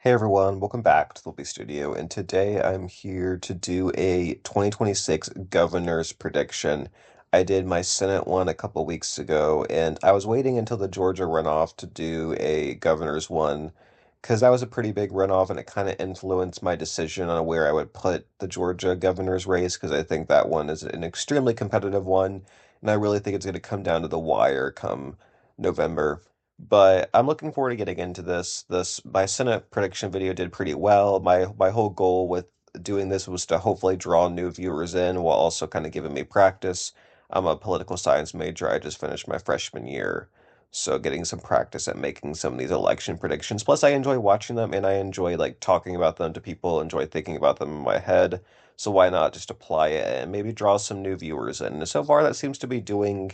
Hey everyone, welcome back to the Little Studio, and today I'm here to do a 2026 governor's prediction. I did my Senate one a couple weeks ago, and I was waiting until the Georgia runoff to do a governor's one, because that was a pretty big runoff, and it kind of influenced my decision on where I would put the Georgia governor's race, because I think that one is an extremely competitive one, and I really think it's going to come down to the wire come November. But I'm looking forward to getting into this. My Senate prediction video did pretty well. My whole goal with doing this was to hopefully draw new viewers in while also kind of giving me practice. I'm a political science major. I just finished my freshman year, so getting some practice at making some of these election predictions. Plus, I enjoy watching them and I enjoy like talking about them to people, enjoy thinking about them in my head. So why not just apply it and maybe draw some new viewers in? And so far, that seems to be doing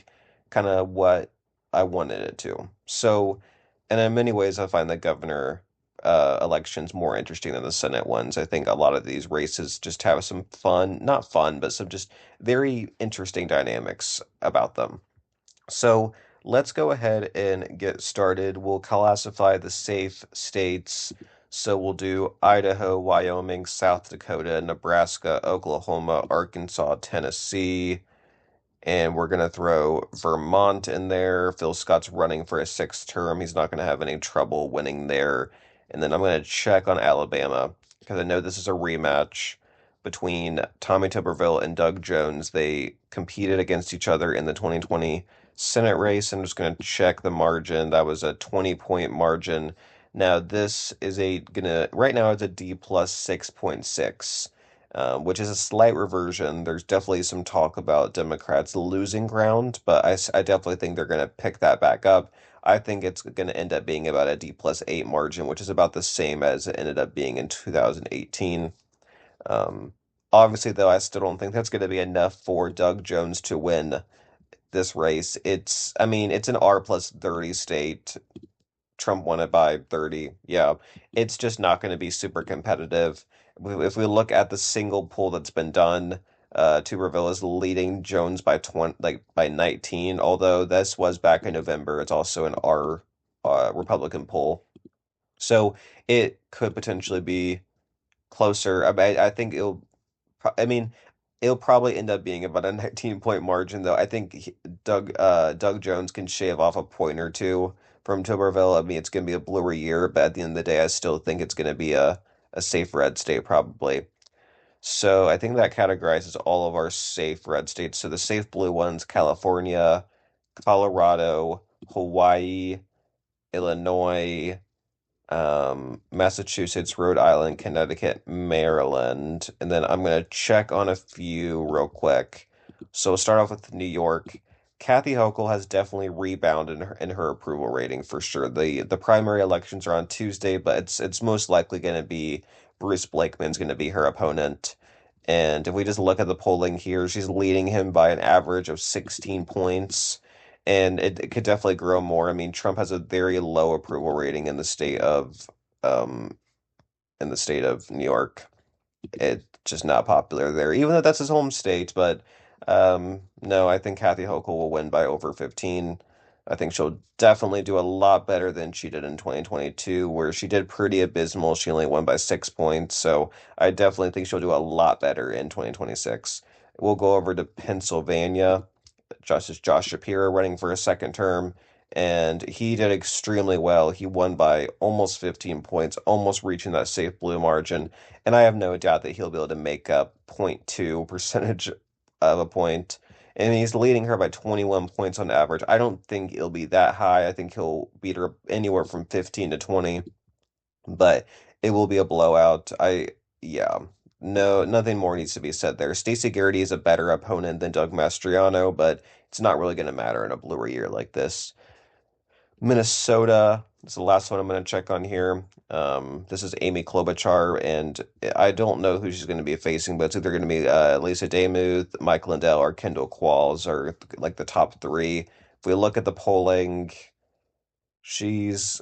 kind of what I wanted it to. So, and in many ways, I find the governor elections more interesting than the Senate ones. I think a lot of these races just have some fun, not fun, but some just very interesting dynamics about them. So let's go ahead and get started. We'll classify the safe states. So we'll do Idaho, Wyoming, South Dakota, Nebraska, Oklahoma, Arkansas, Tennessee. And we're going to throw Vermont in there. Phil Scott's running for a sixth term. He's not going to have any trouble winning there. And then I'm going to check on Alabama because I know this is a rematch between Tommy Tuberville and Doug Jones. They competed against each other in the 2020 Senate race. I'm just going to check the margin. That was a 20-point margin. Now this is right now it's a D plus 6.6, which is a slight reversion. There's definitely some talk about Democrats losing ground, but I definitely think they're going to pick that back up. I think it's going to end up being about a D plus 8 margin, which is about the same as it ended up being in 2018. Um, Obviously, though, I still don't think that's going to be enough for Doug Jones to win this race. I mean, it's an R plus 30 state. Trump won it by 30. Yeah, it's just not going to be super competitive. If we look at the single poll that's been done, Tuberville is leading Jones by 20, like by 19. Although this was back in November, it's also an R Republican poll, so it could potentially be closer. I think I mean, it'll probably end up being about a 19-point margin, though. I think Doug Jones can shave off a point or two from Tuberville. I mean, it's going to be a bluer year, but at the end of the day, I still think it's going to be a safe red state, probably. So I think that categorizes all of our safe red states. So the safe blue ones: California, Colorado, Hawaii, Illinois, Massachusetts, Rhode Island, Connecticut, Maryland, and then I'm gonna check on a few real quick. So we'll start off with New York. Kathy Hochul has definitely rebounded in her approval rating for sure. The primary elections are on Tuesday, but it's most likely going to be Bruce Blakeman's going to be her opponent. And if we just look at the polling here, she's leading him by an average of 16 points. And it could definitely grow more. I mean, Trump has a very low approval rating um in the state of New York. It's just not popular there, even though that's his home state. But no, I think Kathy Hochul will win by over 15. I think she'll definitely do a lot better than she did in 2022, where she did pretty abysmal. She only won by 6 points. So I definitely think she'll do a lot better in 2026. We'll go over to Pennsylvania. Justice Josh Shapiro running for a second term, and he did extremely well. He won by almost 15 points, almost reaching that safe blue margin. And I have no doubt that he'll be able to make up zero point 0.2 percentage of a point. And he's leading her by 21 points on average. I don't think it'll be that high. I think he'll beat her anywhere from 15 to 20, but it will be a blowout. Yeah, no, nothing more needs to be said there. Stacey Garrity is a better opponent than Doug Mastriano, but it's not really going to matter in a bluer year like this. Minnesota is the last one I'm going to check on here. This is Amy Klobuchar, and I don't know who she's going to be facing, but it's either going to be Lisa Demuth, Mike Lindell, or Kendall Qualls, or like the top three. If we look at the polling, she's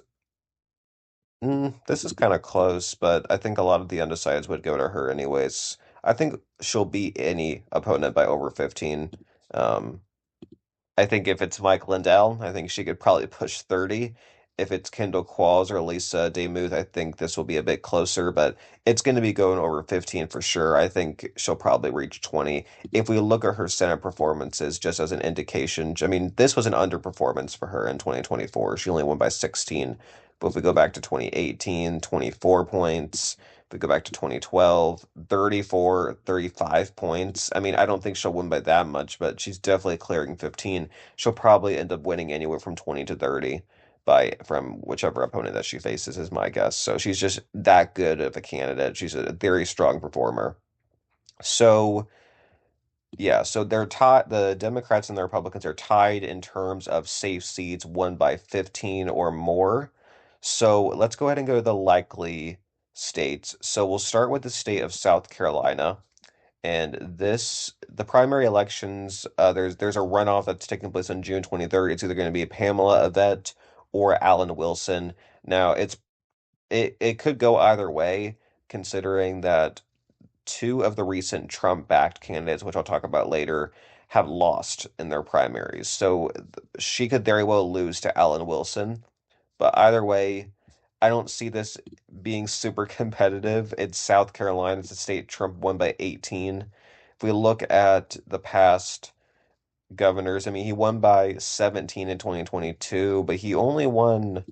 this is kind of close, but I think a lot of the undecideds would go to her anyways. I think she'll beat any opponent by over 15. Um, I think if it's Mike Lindell, I think she could probably push 30. if it's Kendall Qualls or Lisa DeMuth, I think this will be a bit closer, but it's going to be going over 15 for sure. I think she'll probably reach 20. If we look at her Senate performances just as an indication, I mean, this was an underperformance for her in 2024. She only won by 16. But if we go back to 2018, 24 points. If we go back to 2012, 34, 35 points. I mean, I don't think she'll win by that much, but she's definitely clearing 15. She'll probably end up winning anywhere from 20 to 30 by from whichever opponent that she faces is my guess. So she's just that good of a candidate. She's a very strong performer. So yeah, so they're tied. The Democrats and the Republicans are tied in terms of safe seats won by 15 or more. So let's go ahead and go to the likely states. So we'll start with the state of South Carolina. And the primary elections, there's a runoff that's taking place on June 23rd. It's either going to be Pamela Yvette or Alan Wilson. Now, it could go either way, considering that two of the recent Trump-backed candidates, which I'll talk about later, have lost in their primaries. So she could very well lose to Alan Wilson. But either way, I don't see this being super competitive. It's South Carolina. It's a state Trump won by 18. If we look at the past governors, I mean, he won by 17 in 2022, but he only won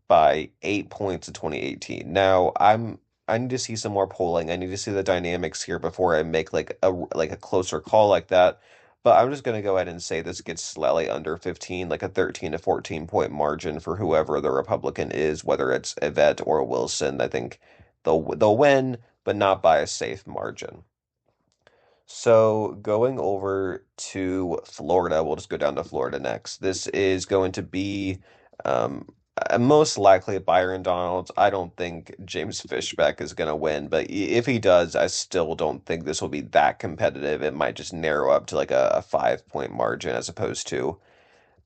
by 8 points in 2018. Now, I need to see some more polling. I need to see the dynamics here before I make like a closer call like that. But I'm just gonna go ahead and say this gets slightly under 15, like a 13 to 14 point margin for whoever the Republican is, whether it's Yvette or Wilson. I think they'll win, but not by a safe margin. So going over to Florida, we'll just go down to Florida next. This is going to be um, most likely Byron Donalds. I don't think James Fishbeck is going to win, but if he does, I still don't think this will be that competitive. It might just narrow up to like a 5 point margin as opposed to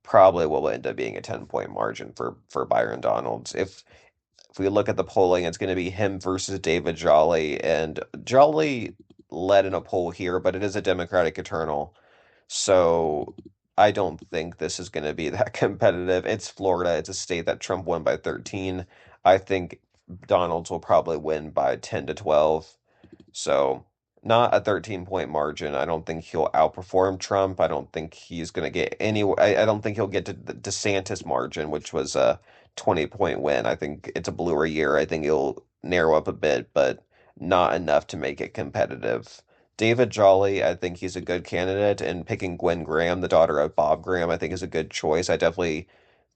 probably what will end up being a 10 point margin for Byron Donalds. If we look at the polling, it's going to be him versus David Jolly, and Jolly led in a poll here, but it is a Democratic eternal, so I don't think this is going to be that competitive. It's Florida. It's a state that Trump won by 13. I think Donalds will probably win by 10 to 12. So, not a 13 point margin. I don't think he'll outperform Trump. I don't think he's going to get any. I don't think he'll get to the DeSantis margin, which was a 20 point win. I think it's a bluer year. I think he'll narrow up a bit, but not enough to make it competitive. David Jolly, I think he's a good candidate, and picking Gwen Graham, the daughter of Bob Graham, I think is a good choice. I definitely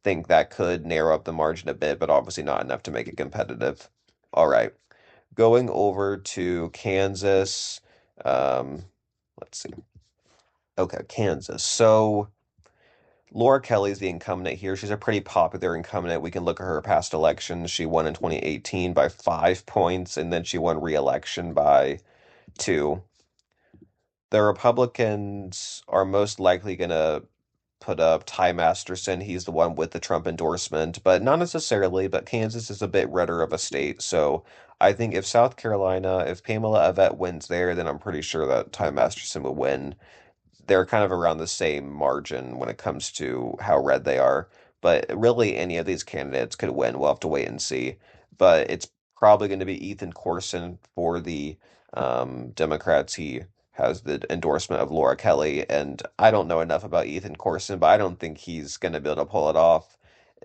think that could narrow up the margin a bit, but obviously not enough to make it competitive. All right. Going over to Kansas. Um, let's see. Okay, Kansas. So Laura Kelly's the incumbent here. She's a pretty popular incumbent. We can look at her past elections. She won in 2018 by 5 points, and then she won re-election by two. The Republicans are most likely going to put up Ty Masterson. He's the one with the Trump endorsement, but not necessarily. But Kansas is a bit redder of a state. So I think if South Carolina, if Pamela Yvette wins there, then I'm pretty sure that Ty Masterson will win. They're kind of around the same margin when it comes to how red they are. But really, any of these candidates could win. We'll have to wait and see. But it's probably going to be Ethan Corson for the Democrats. He has the endorsement of Laura Kelly, and I don't know enough about Ethan Corson, but I don't think he's going to be able to pull it off.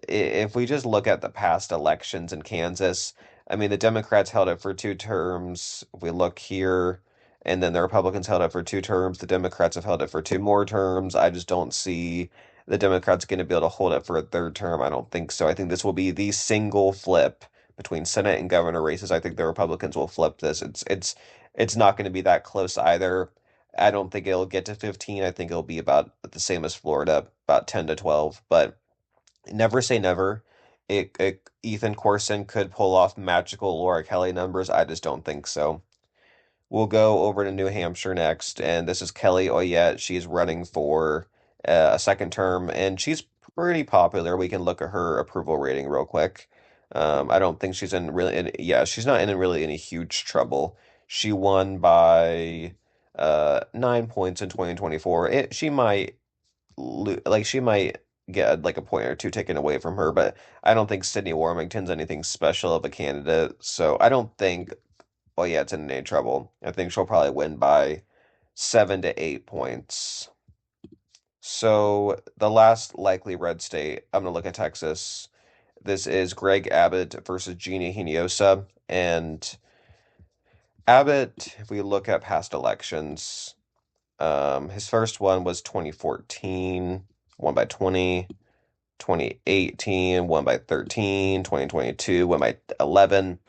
If we just look at the past elections in Kansas, I mean, the Democrats held it for 2 terms. If we look here, and then the Republicans held it for 2 terms. The Democrats have held it for two more terms. I just don't see the Democrats going to be able to hold it for a third term. I don't think so. I think this will be the single flip between Senate and governor races. I think the Republicans will flip this. It's not going to be that close either. I don't think it'll get to 15. I think it'll be about the same as Florida, about 10 to 12. But never say never. Ethan Corson could pull off magical Laura Kelly numbers. I just don't think so. We'll go over to New Hampshire next, and this is Kelly Oyette. She's running for a second term, and she's pretty popular. We can look at her approval rating real quick. I don't think she's in really, yeah, she's not in really any huge trouble. She won by 9 points in 2024. She might she might get like a point or two taken away from her, but I don't think Sydney Warmington's anything special of a candidate. So I don't think, well, yeah, it's in any trouble. I think she'll probably win by 7 to 8 points. So the last likely red state, I'm gonna look at Texas. This is Greg Abbott versus Gina Hinojosa. And Abbott, if we look at past elections, his first one was 2014, won by 20. 2018, won by 13. 2022, won by 11.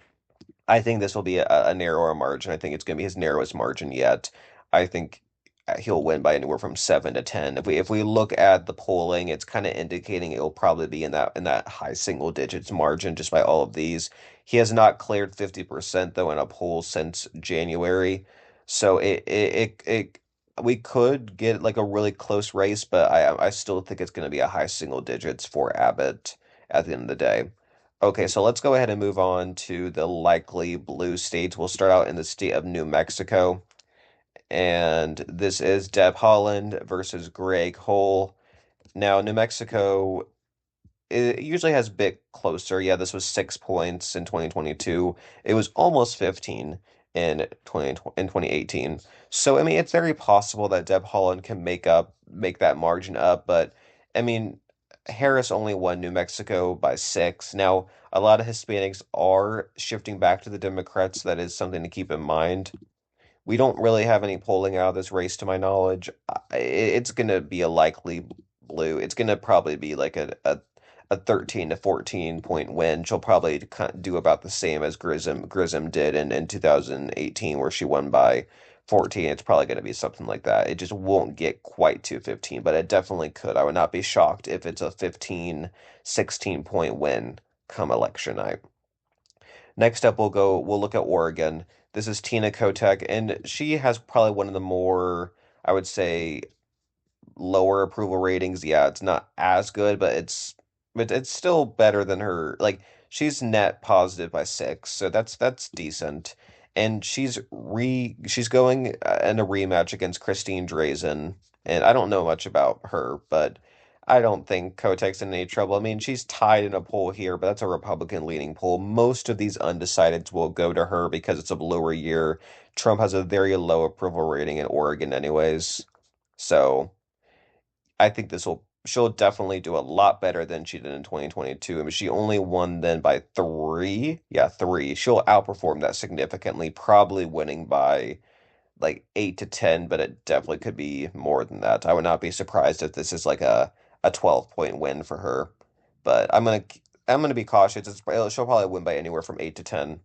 I think this will be a narrower margin. I think it's going to be his narrowest margin yet. I think he'll win by anywhere from 7 to 10. If we look at the polling, it's kind of indicating it'll probably be in that high single digits margin just by all of these. He has not cleared 50% though in a poll since January. So we could get like a really close race, but I still think it's going to be a high single digits for Abbott at the end of the day. Okay, so let's go ahead and move on to the likely blue states. We'll start out in the state of New Mexico, and this is Deb Haaland versus Greg Hole. Now, New Mexico, it usually has a bit closer. Yeah, this was 6 points in 2022. It was almost 15 in 2018. So, I mean, it's very possible that Deb Haaland can make that margin up, but I mean, Harris only won New Mexico by 6. Now, a lot of Hispanics are shifting back to the Democrats. So that is something to keep in mind. We don't really have any polling out of this race, to my knowledge. It's going to be a likely blue. It's going to probably be like a 13 to 14 point win. She'll probably do about the same as Grissom did in 2018, where she won by 14. It's probably going to be something like that. It just won't get quite to 15, but it definitely could. I would not be shocked if it's a 15, 16 point win come election night. Next up, we'll look at Oregon. This is Tina Kotek, and she has probably one of the more, I would say, lower approval ratings. Yeah, it's not as good, but it's still better than her. Like she's net positive by 6, so that's decent. And she's going in a rematch against Christine Drazen, and I don't know much about her, but I don't think Kotek's in any trouble. I mean, she's tied in a poll here, but that's a Republican leaning poll. Most of these undecideds will go to her because it's a bluer year. Trump has a very low approval rating in Oregon, anyways. So. I think she'll definitely do a lot better than she did in 2022. I mean, she only won then by 3. Yeah, 3. She'll outperform that significantly, probably winning by like 8 to 10, but it definitely could be more than that. I would not be surprised if this is like a 12-point win for her. But I'm gonna be cautious. She'll probably win by anywhere from 8 to 10.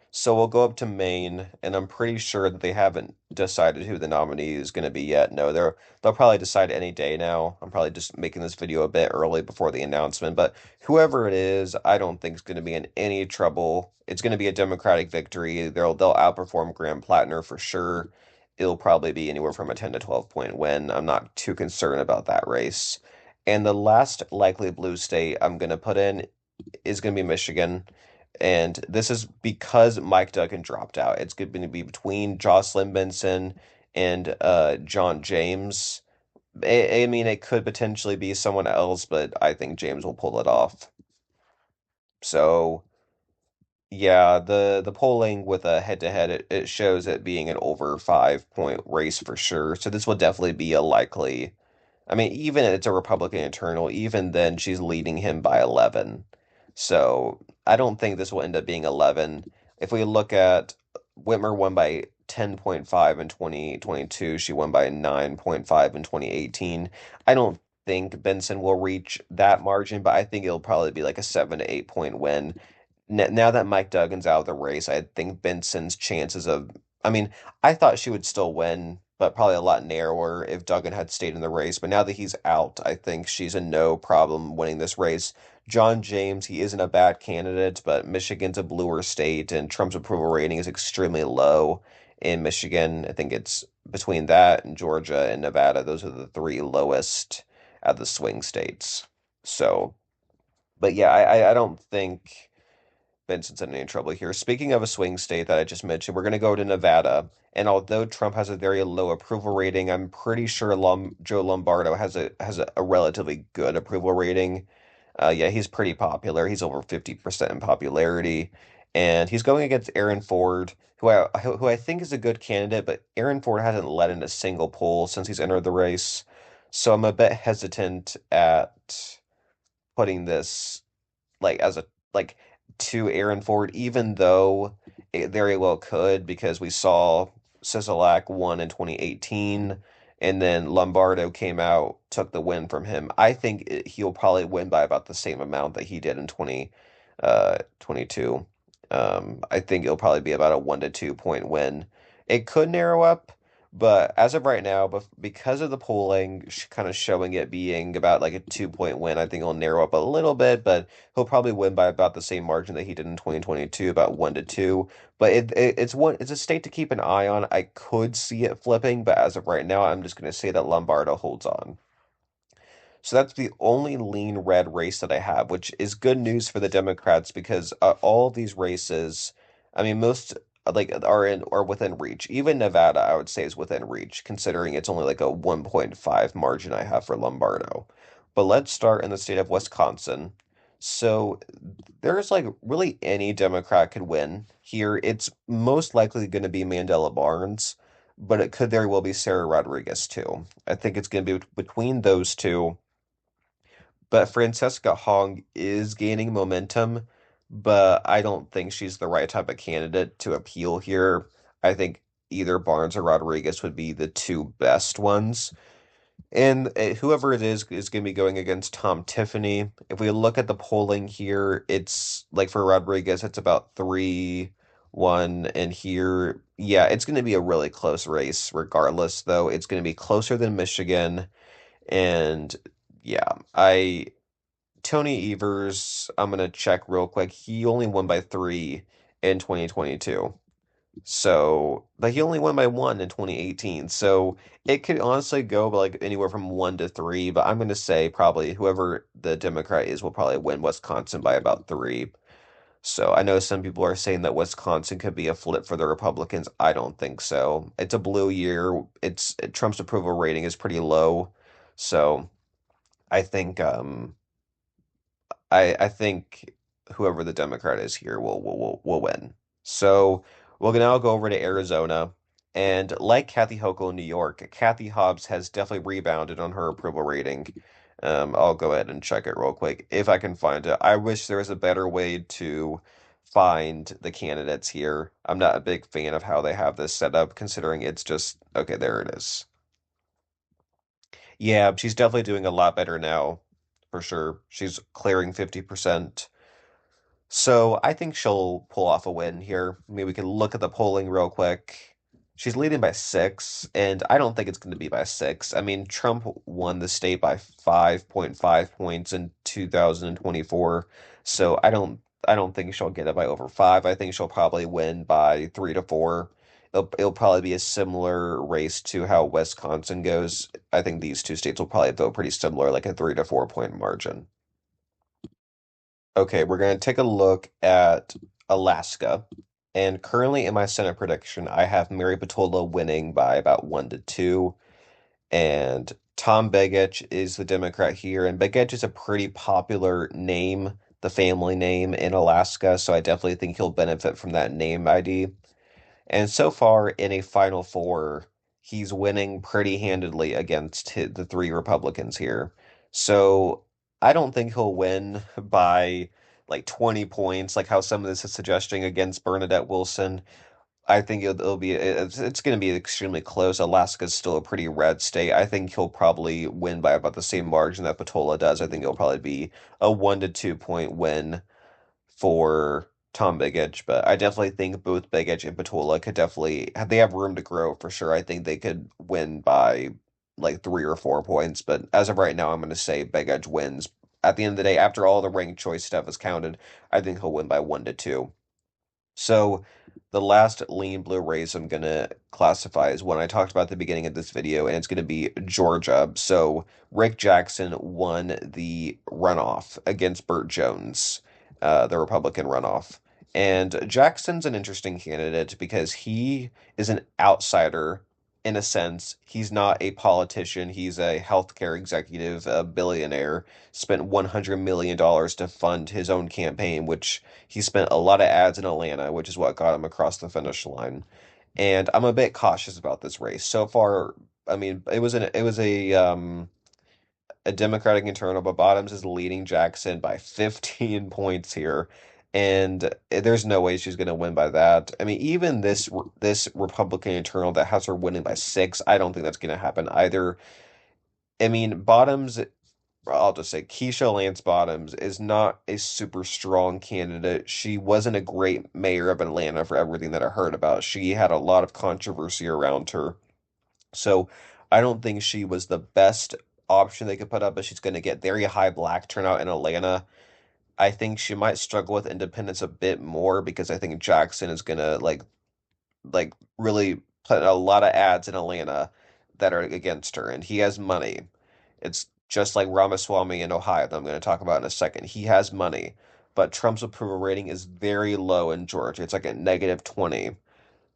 So we'll go up to Maine, and I'm pretty sure that they haven't decided who the nominee is going to be yet. No, they'll probably decide any day now. I'm probably just making this video a bit early before the announcement, but whoever it is, I don't think is going to be in any trouble. It's going to be a Democratic victory. They'll outperform Graham Plattner for sure. It'll probably be anywhere from a 10 to 12 point win. I'm not too concerned about that race. And the last likely blue state I'm going to put in is going to be Michigan. And this is because Mike Duggan dropped out. It's going to be between Jocelyn Benson and John James. I mean, it could potentially be someone else, but I think James will pull it off. So, yeah, the polling with a head-to-head, it shows it being an over 5 point race for sure. So this will definitely be a likely. I mean, even if it's a Republican internal, even then she's leading him by 11. So I don't think this will end up being 11. If we look at Whitmer won by 10.5 in 2022, she won by 9.5 in 2018. I don't think Benson will reach that margin, but I think it'll probably be like a 7 to 8 point win. Now that Mike Duggan's out of the race, I think Benson's chances of, I mean, I thought she would still win, but probably a lot narrower if Duggan had stayed in the race. But now that he's out, I think she's a no problem winning this race. John James, he isn't a bad candidate, but Michigan's a bluer state, and Trump's approval rating is extremely low in Michigan. I think it's between that and Georgia and Nevada. Those are the three lowest at the swing states. So, but yeah, I don't think. Benson's in any trouble here. Speaking of a swing state that I just mentioned, we're going to go to Nevada. And although Trump has a very low approval rating, I'm pretty sure Joe Lombardo has a relatively good approval rating. Yeah, he's pretty popular. He's over 50% in popularity, and he's going against Aaron Ford, who I think is a good candidate, but Aaron Ford hasn't led in a single poll since he's entered the race. So I'm a bit hesitant at putting this as a like to Aaron Ford, even though it very well could, because we saw Sisolak won in 2018, and then Lombardo came out, took the win from him. I think he'll probably win by about the same amount that he did in 2022. I think it'll probably be about a 1 to 2 point win. It could narrow up, but as of right now, because of the polling kind of showing it being about like a 2 point win, I think it'll narrow up a little bit, but he'll probably win by about the same margin that he did in 2022, about 1 to 2. But it's a state to keep an eye on. I could see it flipping, but as of right now, I'm just going to say that Lombardo holds on. So that's the only lean red race that I have, which is good news for the Democrats because all of these races, I mean, most are within reach. Even Nevada, I would say, is within reach, considering it's only like a 1.5 margin I have for Lombardo. But let's start in the state of Wisconsin. So there's like really any Democrat could win here. It's most likely going to be Mandela Barnes, but it could very well be Sarah Rodriguez too. I think it's going to be between those two, but Francesca Hong is gaining momentum, but I don't think she's the right type of candidate to appeal here. I think either Barnes or Rodriguez would be the two best ones. And whoever it is going to be going against Tom Tiffany. If we look at the polling here, it's like for Rodriguez, it's about 3-1. And here, yeah, it's going to be a really close race regardless, though. It's going to be closer than Michigan. And yeah, Tony Evers, I'm gonna check real quick. He only won by 3 in 2022. So, but he only won by 1 in 2018. So it could honestly go like anywhere from 1 to 3. But I'm gonna say probably whoever the Democrat is will probably win Wisconsin by about 3. So I know some people are saying that Wisconsin could be a flip for the Republicans. I don't think so. It's a blue year. It's Trump's approval rating is pretty low. So I think I think whoever the Democrat is here will win. So we'll now go over to Arizona, and like Kathy Hochul in New York, Kathy Hobbs has definitely rebounded on her approval rating. I'll go ahead and check it real quick if I can find it. I wish there was a better way to find the candidates here. I'm not a big fan of how they have this set up, considering it's just okay, there it is. Yeah, she's definitely doing a lot better now, for sure. She's clearing 50%. So I think she'll pull off a win here. Maybe we can look at the polling real quick. She's leading by 6, and I don't think it's going to be by 6. I mean, Trump won the state by 5.5 points in 2024, so I don't think she'll get it by over 5. I think she'll probably win by 3 to 4. It'll probably be a similar race to how Wisconsin goes. I think these two states will probably vote pretty similar, like a 3 to 4 point margin. Okay, we're going to take a look at Alaska. And currently in my Senate prediction, I have Mary Patola winning by about 1 to 2. And Tom Begich is the Democrat here. And Begich is a pretty popular name, the family name in Alaska. So I definitely think he'll benefit from that name ID. And so far in a Final Four, he's winning pretty handedly against the three Republicans here. So I don't think he'll win by like 20 points, like how some of this is suggesting against Bernadette Wilson. I think it's going to be extremely close. Alaska's still a pretty red state. I think he'll probably win by about the same margin that Patola does. I think it'll probably be a 1 to 2 point win for Tom Begich, but I definitely think both Begich and Patola could definitely they have room to grow for sure. I think they could win by like 3 or 4 points, but as of right now, I'm going to say Begich wins. At the end of the day, after all the ranked choice stuff is counted, I think he'll win by 1 to 2. So the last lean blue race I'm gonna classify is one I talked about at the beginning of this video, and it's gonna be Georgia. So Rick Jackson won the runoff against Burt Jones, the Republican runoff. And Jackson's an interesting candidate because he is an outsider in a sense. He's not a politician. He's a healthcare executive, a billionaire, spent $100 million to fund his own campaign, which he spent a lot of ads in Atlanta, which is what got him across the finish line. And I'm a bit cautious about this race. So far, I mean, a Democratic internal, but Bottoms is leading Jackson by 15 points here, and there's no way she's going to win by that. I mean, even this Republican internal that has her winning by 6, I don't think that's going to happen either. I mean, Bottoms, I'll just say Keisha Lance Bottoms is not a super strong candidate. She wasn't a great mayor of Atlanta for everything that I heard about. She had a lot of controversy around her. So I don't think she was the best option they could put up, but she's going to get very high black turnout in Atlanta. I think she might struggle with independence a bit more because I think Jackson is going to like really put a lot of ads in Atlanta that are against her, and he has money. It's just like Ramaswamy in Ohio that I'm going to talk about in a second. He has money, but Trump's approval rating is very low in Georgia. It's like a negative 20.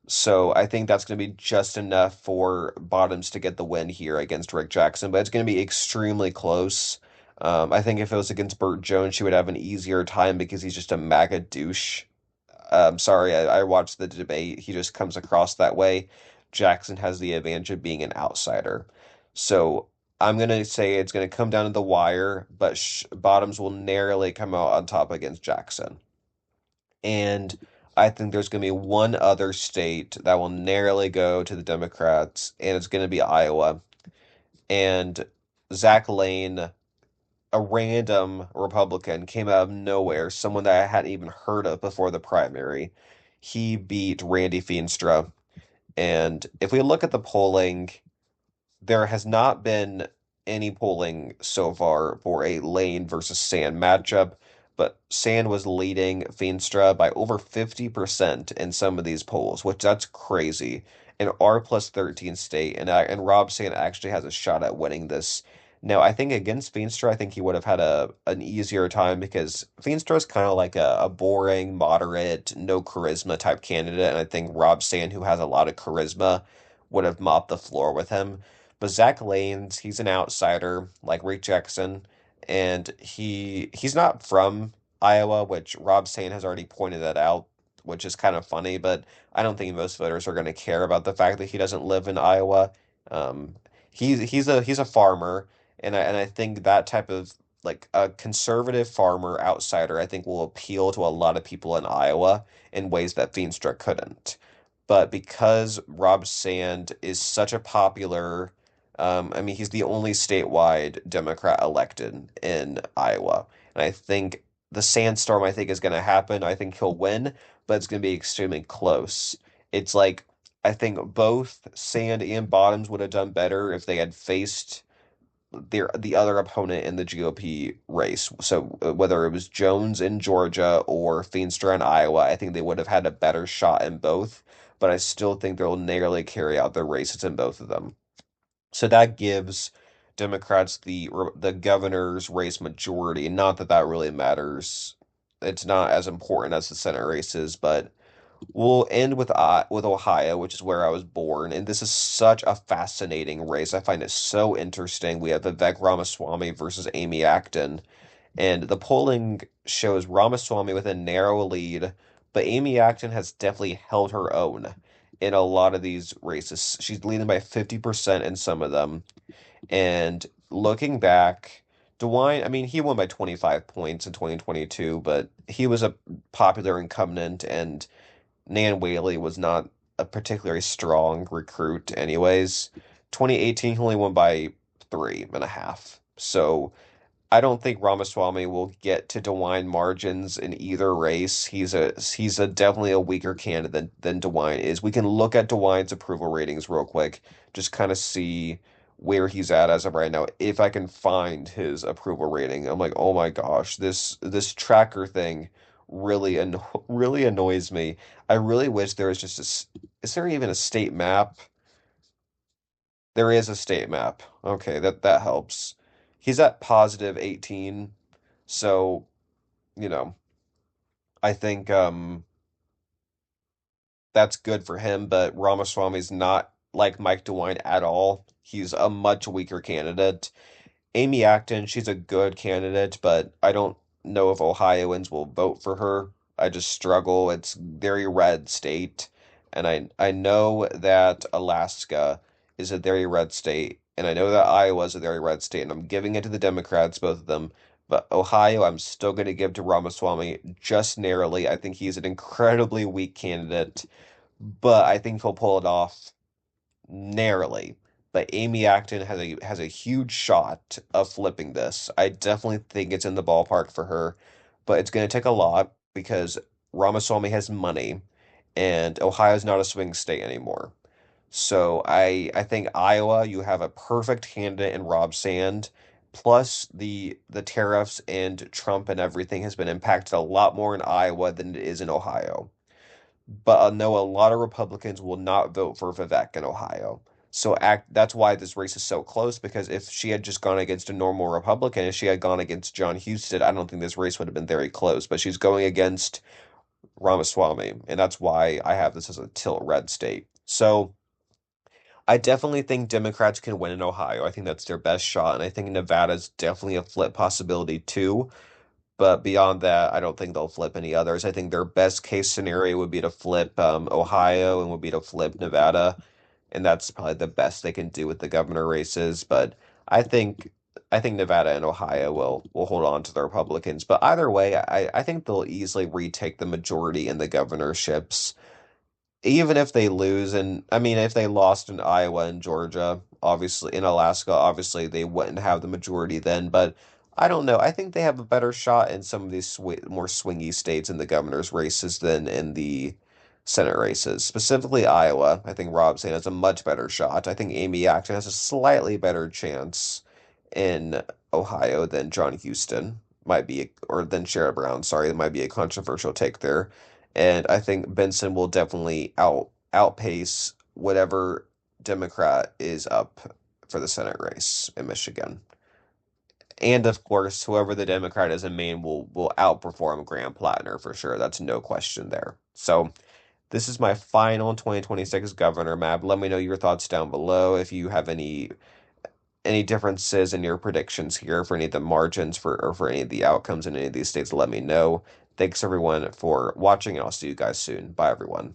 So I think that's going to be just enough for Bottoms to get the win here against Rick Jackson, but it's going to be extremely close. I think if it was against Burt Jones, she would have an easier time because he's just a MAGA douche. Sorry, I watched the debate. He just comes across that way. Jackson has the advantage of being an outsider. So I'm going to say it's going to come down to the wire, but Bottoms will narrowly come out on top against Jackson. And I think there's going to be one other state that will narrowly go to the Democrats, and it's going to be Iowa. And Zach Lane, a random Republican, came out of nowhere, someone that I hadn't even heard of before the primary. He beat Randy Feenstra. And if we look at the polling, there has not been any polling so far for a Lane versus Sand matchup, but Sand was leading Feenstra by over 50% in some of these polls, which that's crazy. An R plus 13 state, and Rob Sand actually has a shot at winning this. Now, I think against Feenstra, I think he would have had a an easier time because Feenstra is kind of like a boring, moderate, no charisma type candidate, and I think Rob Sand, who has a lot of charisma, would have mopped the floor with him. But Zach Lanes, he's an outsider like Rick Jackson, and he's not from Iowa, which Rob Sand has already pointed that out, which is kind of funny, but I don't think most voters are going to care about the fact that he doesn't live in Iowa. Um, he's a farmer, and I think that type of like a conservative farmer outsider, I think will appeal to a lot of people in Iowa in ways that Feenstra couldn't. But because Rob Sand is such a popular I mean, he's the only statewide Democrat elected in Iowa. And I think the sandstorm, I think, is going to happen. I think he'll win, but it's going to be extremely close. It's like, I think both Sand and Bottoms would have done better if they had faced the other opponent in the GOP race. So whether it was Jones in Georgia or Feenstra in Iowa, I think they would have had a better shot in both. But I still think they'll narrowly carry out their races in both of them. So that gives Democrats the governor's race majority. Not that that really matters. It's not as important as the Senate races, but we'll end with Ohio, which is where I was born, and this is such a fascinating race. I find it so interesting. We have Vivek Ramaswamy versus Amy Acton, and the polling shows Ramaswamy with a narrow lead, but Amy Acton has definitely held her own in a lot of these races. She's leading by 50% in some of them. And looking back, DeWine, I mean, he won by 25 points in 2022, but he was a popular incumbent, and Nan Whaley was not a particularly strong recruit, anyways. 2018, he only won by 3.5. So I don't think Ramaswamy will get to DeWine margins in either race. He's a definitely a weaker candidate than DeWine is. We can look at DeWine's approval ratings real quick, just kind of see where he's at as of right now. If I can find his approval rating, I'm like, oh my gosh, this tracker thing really annoys me. I really wish there was just is there even a state map? There is a state map. Okay, that helps. He's at positive 18. So, you know, I think that's good for him, but Ramaswamy's not like Mike DeWine at all. He's a much weaker candidate. Amy Acton, she's a good candidate, but I don't know if Ohioans will vote for her. I just struggle. It's very red state, and I know that Alaska is a very red state, and I know that Iowa is a very red state, and I'm giving it to the Democrats, both of them. But Ohio, I'm still going to give to Ramaswamy just narrowly. I think he's an incredibly weak candidate, but I think he'll pull it off narrowly. But Amy Acton has a huge shot of flipping this. I definitely think it's in the ballpark for her, but it's going to take a lot because Ramaswamy has money, and Ohio's not a swing state anymore. So I think Iowa, you have a perfect candidate in Rob Sand. Plus the tariffs and Trump and everything has been impacted a lot more in Iowa than it is in Ohio. But I know a lot of Republicans will not vote for Vivek in Ohio. That's why this race is so close, because if she had just gone against a normal Republican, if she had gone against John Husted, I don't think this race would have been very close. But she's going against Ramaswamy, and that's why I have this as a tilt red state. So I definitely think Democrats can win in Ohio. I think that's their best shot, and I think Nevada's definitely a flip possibility too. But beyond that, I don't think they'll flip any others. I think their best case scenario would be to flip Ohio and would be to flip Nevada, and that's probably the best they can do with the governor races. But I think I think Nevada and Ohio will hold on to the Republicans. But either way, I think they'll easily retake the majority in the governorships even if they lose, and I mean, if they lost in Iowa and Georgia, obviously in Alaska, obviously they wouldn't have the majority then. But I don't know. I think they have a better shot in some of these more swingy states in the governor's races than in the Senate races. Specifically Iowa, I think Rob Sand has a much better shot. I think Amy Acton has a slightly better chance in Ohio than John Houston might be, or than Sherrod Brown. Sorry, that might be a controversial take there. And I think Benson will definitely outpace whatever Democrat is up for the Senate race in Michigan. And of course, whoever the Democrat is in Maine will outperform Graham Plattner for sure. That's no question there. So this is my final 2026 governor map. Let me know your thoughts down below. If you have any differences in your predictions here for any of the margins or for any of the outcomes in any of these states, let me know. Thanks everyone for watching, and I'll see you guys soon. Bye everyone.